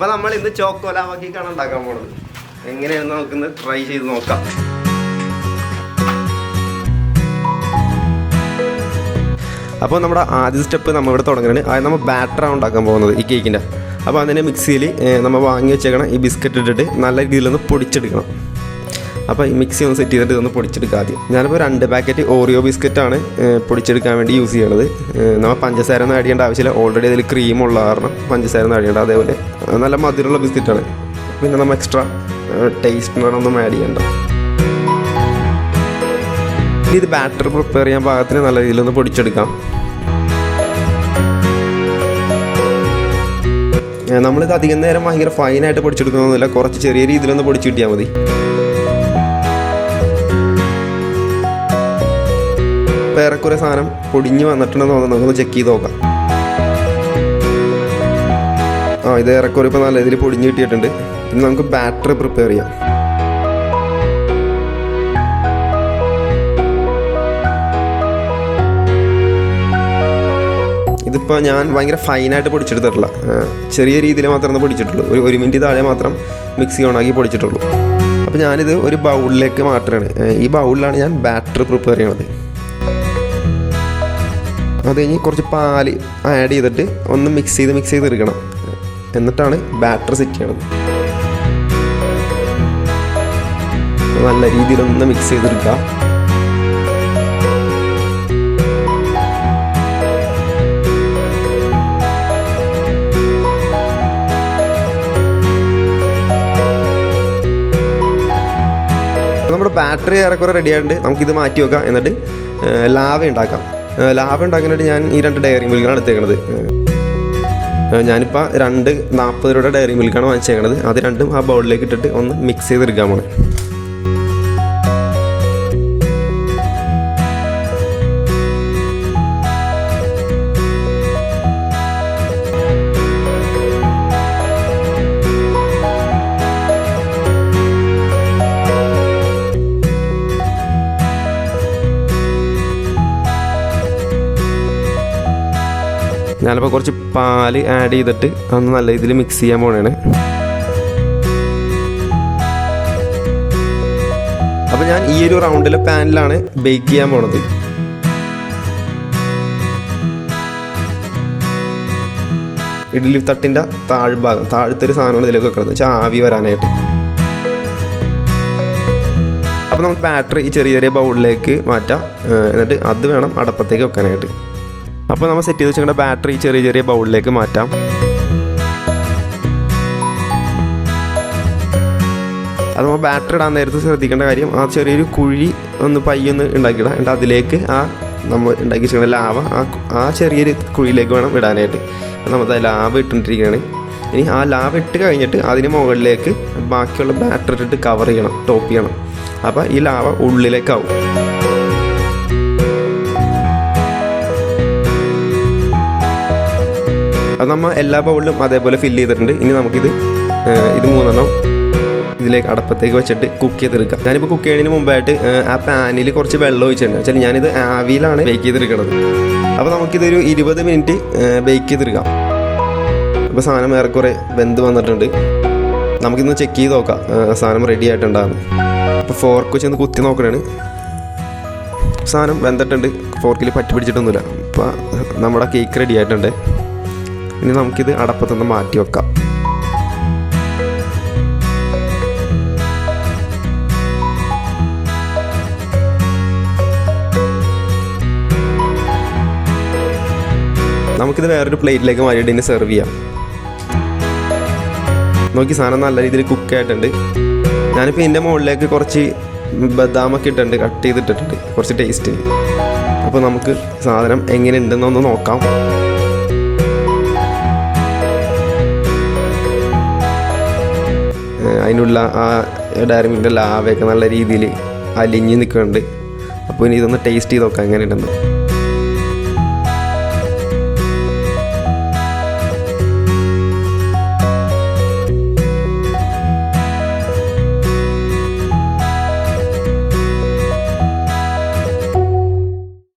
അപ്പോൾ നമ്മൾ ഇന്ന് ചോക്കോലാവാക്കേക്കാണ് ഉണ്ടാക്കാൻ പോകുന്നത്. എങ്ങനെയാണെന്ന് നമുക്കിന്ന് ട്രൈ ചെയ്ത് നോക്കാം. അപ്പോൾ നമ്മുടെ ആദ്യ സ്റ്റെപ്പ് നമ്മളിവിടെ തുടങ്ങുന്നത് ആദ്യം നമ്മൾ ബാറ്ററാണ് ഉണ്ടാക്കാൻ പോകുന്നത് ഈ കേക്കിൻ്റെ. അപ്പോൾ അതിനെ മിക്സിയിൽ നമ്മൾ വാങ്ങി വെച്ചേക്കണം ഈ ബിസ്ക്കറ്റ് ഇട്ടിട്ട് നല്ല രീതിയിലൊന്ന് പൊടിച്ചെടുക്കണം. അപ്പോൾ ഈ മിക്സി ഒന്ന് സെറ്റ് ചെയ്തിട്ട് ഇതൊന്ന് പൊടിച്ചെടുക്കുക ആദ്യം. ഞാനിപ്പോൾ 2 പാക്കറ്റ് ഓറിയോ ബിസ്ക്കറ്റാണ് പൊടിച്ചെടുക്കാൻ വേണ്ടി യൂസ് ചെയ്യണത്. നമ്മൾ പഞ്ചസാര ഒന്നും ആഡ് ചെയ്യേണ്ട ആവശ്യമില്ല, ഓൾറെഡി അതിൽ ക്രീമുള്ള കാരണം പഞ്ചസാര ഒന്നും ആഡ് ചെയ്യേണ്ട. അതേപോലെ നല്ല മധുരമുള്ള ബിസ്ക്കറ്റാണ്, പിന്നെ നമ്മൾ എക്സ്ട്രാ ടേസ്റ്റിനൊന്നും ആഡ് ചെയ്യേണ്ട. ഇത് ബാറ്റർ പ്രിപ്പയർ ചെയ്യാൻ പാകത്തിന് നല്ല രീതിയിലൊന്ന് പൊടിച്ചെടുക്കാം. നമ്മളിത് അധികം നേരം ഭയങ്കര ഫൈനായിട്ട് പൊടിച്ചെടുക്കുന്നൊന്നുമില്ല, കുറച്ച് ചെറിയ രീതിയിലൊന്ന് പൊടിച്ച് കിട്ടിയാൽ മതി. ഏറെക്കുറെ സാധനം പൊടിഞ്ഞ് വന്നിട്ടുണ്ടെന്ന് തോന്നുന്നു, നമുക്കൊന്ന് ചെക്ക് ചെയ്ത് നോക്കാം. ഇത് ഏറെക്കുറെ ഇപ്പോൾ നല്ല രീതിയിൽ പൊടിഞ്ഞ് കിട്ടിയിട്ടുണ്ട്. ഇനി നമുക്ക് ബാറ്റർ പ്രിപ്പയർ ചെയ്യാം. ഇതിപ്പോൾ ഞാൻ ഭയങ്കര ഫൈനായിട്ട് പൊടിച്ചെടുത്തിട്ടില്ല, ചെറിയ രീതിയിൽ മാത്രമേ പൊടിച്ചിട്ടുള്ളൂ. ഒരു മിനിറ്റ് താഴെ മാത്രം മിക്സി ഓണാക്കി പൊടിച്ചിട്ടുള്ളൂ. അപ്പോൾ ഞാനിത് ഒരു ബൗളിലേക്ക് മാറ്റുകയാണ്. ഈ ബൗളിലാണ് ഞാൻ ബാറ്റർ പ്രിപ്പയർ ചെയ്യണത്. അത് കഴിഞ്ഞ് കുറച്ച് പാല് ആഡ് ചെയ്തിട്ട് ഒന്ന് മിക്സ് ചെയ്തെടുക്കണം. എന്നിട്ടാണ് ബാറ്റർ സെറ്റ് ചെയ്യണത്. നല്ല രീതിയിലൊന്ന് മിക്സ് ചെയ്തെടുക്കുക. നമ്മുടെ ബാറ്ററി ഏറെക്കുറെ റെഡി ആയിട്ടുണ്ട്. നമുക്കിത് മാറ്റി വെക്കാം. എന്നിട്ട് ലാവ ഉണ്ടാക്കാം. ലാവ ഉണ്ടാക്കാനായിട്ട് ഞാൻ ഈ 2 ഡയറി മിൽക്കാണ് എടുത്തേക്കണത്. ഞാനിപ്പോൾ 2.40 രൂപയുടെ ഡയറി മിൽക്കാണ് വാങ്ങിച്ചേക്കണത്. അത് രണ്ടും ആ ബൗളിലേക്ക് ഇട്ടിട്ട് ഒന്ന് മിക്സ് ചെയ്തെടുക്കാൻ പോണേ. ഞാനിപ്പോൾ കുറച്ച് പാല് ആഡ് ചെയ്തിട്ട് ഒന്ന് നല്ല രീതിയിൽ മിക്സ് ചെയ്യാൻ പോണേണ്. അപ്പോൾ ഞാൻ ഈ ഒരു റൗണ്ടിലെ പാനിലാണ് ബേക്ക് ചെയ്യാൻ പോണത്. ഇഡ്ഡലി തട്ടിൻ്റെ താഴ്ഭാഗം, താഴത്തെ ഒരു സാധനമാണ് ഇതിലേക്ക് വെക്കുന്നത്, വെച്ചാൽ ആവി വരാനായിട്ട്. അപ്പോൾ നമുക്ക് ബാറ്ററി ഈ ചെറിയ ബൗളിലേക്ക് മാറ്റാം. എന്നിട്ട് അത് വേണം അടപ്പത്തേക്ക് വെക്കാനായിട്ട്. അപ്പോൾ നമ്മൾ സെറ്റ് ചെയ്ത് വെച്ചിട്ട് ബാറ്ററി ചെറിയ ബൗളിലേക്ക് മാറ്റാം. അത് നമ്മൾ ബാറ്ററി ഇടാൻ നേരത്ത് ശ്രദ്ധിക്കേണ്ട കാര്യം, ആ ചെറിയൊരു കുഴി ഒന്ന് പയ്യൊന്ന് ഉണ്ടാക്കിയിടാം. എന്നിട്ട് അതിലേക്ക് നമ്മൾ ഉണ്ടാക്കി വെച്ചിട്ടുള്ള ലാവ ആ ചെറിയൊരു കുഴിയിലേക്ക് വേണം ഇടാനായിട്ട്. നമ്മൾ ലാവ ഇട്ടുകൊണ്ടിരിക്കുകയാണ്. ഇനി ആ ലാവ ഇട്ട് കഴിഞ്ഞിട്ട് അതിന് മുകളിലേക്ക് ബാക്കിയുള്ള ബാറ്ററി ഇട്ടിട്ട് കവർ ചെയ്യണം, ടോപ്പ് ചെയ്യണം. അപ്പോൾ ഈ ലാവ ഉള്ളിലേക്കാവും. അത് നമ്മൾ എല്ലാ ബൗളിലും അതേപോലെ ഫില്ല് ചെയ്തിട്ടുണ്ട്. ഇനി നമുക്കിത് 3 ഇതിലേക്ക് അടപ്പത്തേക്ക് വെച്ചിട്ട് കുക്ക് ചെയ്തെടുക്കാം. ഞാനിപ്പോൾ കുക്ക് ചെയ്യുന്നതിന് മുമ്പായിട്ട് ആ പാനിൽ കുറച്ച് വെള്ളം ഒഴിച്ചിട്ടുണ്ട്. വെച്ചാൽ ഞാനിത് ആവിയിലാണ് ബേക്ക് ചെയ്തെടുക്കുന്നത്. അപ്പോൾ നമുക്കിതൊരു 20 മിനിറ്റ് ബേക്ക് ചെയ്തെടുക്കാം. അപ്പോൾ സാധനം ഏറെക്കുറെ വെന്ത് വന്നിട്ടുണ്ട്. നമുക്കിന്ന് ചെക്ക് ചെയ്ത് നോക്കാം സാധനം റെഡി ആയിട്ടുണ്ടാകുന്നു. അപ്പോൾ ഫോർക്ക് വെച്ച് ഒന്ന് കുത്തി നോക്കണേ. സാധനം വെന്തിട്ടുണ്ട്, ഫോർക്കിൽ പറ്റി പിടിച്ചിട്ടൊന്നുമില്ല. അപ്പോൾ നമ്മുടെ കേക്ക് റെഡി ആയിട്ടുണ്ട്. ഇനി നമുക്കിത് അടപ്പത്തുനിന്ന് മാറ്റി വെക്കാം. നമുക്കിത് വേറൊരു പ്ലേറ്റിലേക്ക് മാറ്റിയിട്ട് ഇനി സെർവ് ചെയ്യാം. നോക്കി സാധനം നല്ല രീതിയിൽ കുക്കായിട്ടുണ്ട്. ഞാനിപ്പോൾ ഇതിൻ്റെ മുകളിലേക്ക് കുറച്ച് ബദാമൊക്കെ ഇട്ടിട്ടുണ്ട്, കട്ട് ചെയ്തിട്ടിട്ടുണ്ട് കുറച്ച് ടേസ്റ്റിന്. അപ്പോൾ നമുക്ക് സാധനം എങ്ങനെ ഉണ്ടെന്നൊന്ന് നോക്കാം. അതിനുള്ള ആ ഡയറി മിൽക്കിൻ്റെ ലാവയൊക്കെ നല്ല രീതിയിൽ അലിഞ്ഞ് നിൽക്കുന്നുണ്ട്. അപ്പോൾ ഇനി ഇതൊന്ന് ടേസ്റ്റ് ചെയ്ത് നോക്കാം എങ്ങനെയുണ്ടെന്ന്.